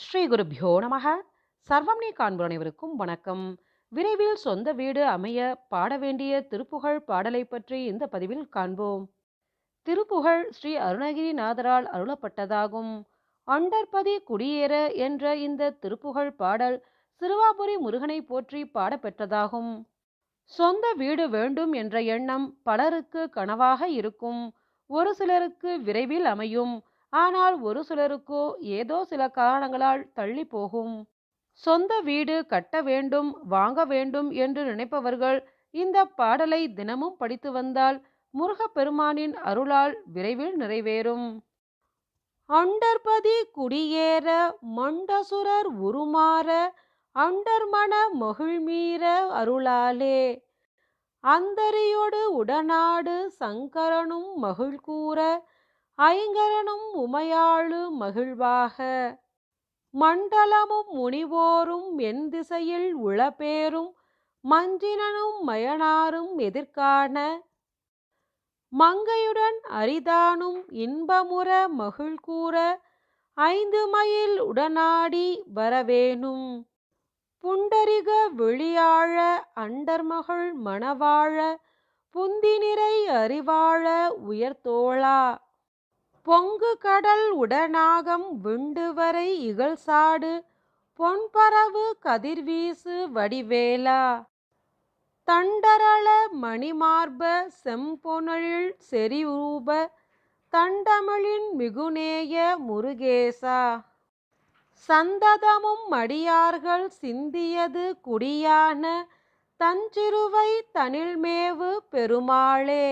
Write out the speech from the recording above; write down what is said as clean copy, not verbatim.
ஸ்ரீ குருப்யோ நமக. சர்வம் நீ காண்போர் அனைவருக்கும் வணக்கம். விரைவில் சொந்த வீடு அமைய பாட வேண்டிய திருப்புகழ் பாடலை பற்றி இந்த பதிவில் காண்போம். திருப்புகழ் ஸ்ரீ அருணகிரிநாதரால் அருளப்பட்டதாகும். அண்டர்பதி குடியேற என்ற இந்த திருப்புகழ் பாடல் சிறுவாபுரி முருகனை போற்றி பாடப்பெற்றதாகும். சொந்த வீடு வேண்டும் என்ற எண்ணம் பலருக்கு கனவாக இருக்கும். ஒரு சிலருக்கு விரைவில் அமையும். ஆனால் ஒரு சிலருக்கோ ஏதோ சில காரணங்களால் தள்ளி போகும். சொந்த வீடு கட்ட வேண்டும், வாங்க வேண்டும் என்று நினைப்பவர்கள் இந்த பாடலை தினமும் படித்து வந்தால் முருகப்பெருமானின் அருளால் விரைவில் நிறைவேறும். அண்டர்பதி குடியேற மண்டசுரர் உருமாற அண்டர்மன மகிழ்மீற அருளாலே அந்தரியோடு உடனாடு சங்கரனும் மகிழ்கூற ஐங்கரனும் உமையாளு மகிழ்வாக மண்டலமும் முனிவோரும் என் திசையில் உளப்பேரும் மஞ்சினனும் மயனாரும் எதிர்காண மங்கையுடன் அரிதானும் இன்பமுற மகிழ்கூற ஐந்து மயில் உடனாடி வரவேணும் புண்டரிக வெளியாழ அண்டர்மகள் மணவாழ புந்திநிறை அறிவாழ உயர்த்தோளா பொங்கு கடல் உடனாகம் விண்டுவரை இகழ்சாடு பொன்பரவு கதிர்வீசு வடிவேலா தண்டரள மணிமார்ப செம்பொனழில் செறிரூப தண்டமிழின் மிகுநேய முருகேசா சந்ததமும் அடியார்கள் சிந்தியது குடியான தஞ்சிறுவை தனில்மேவு பெருமாளே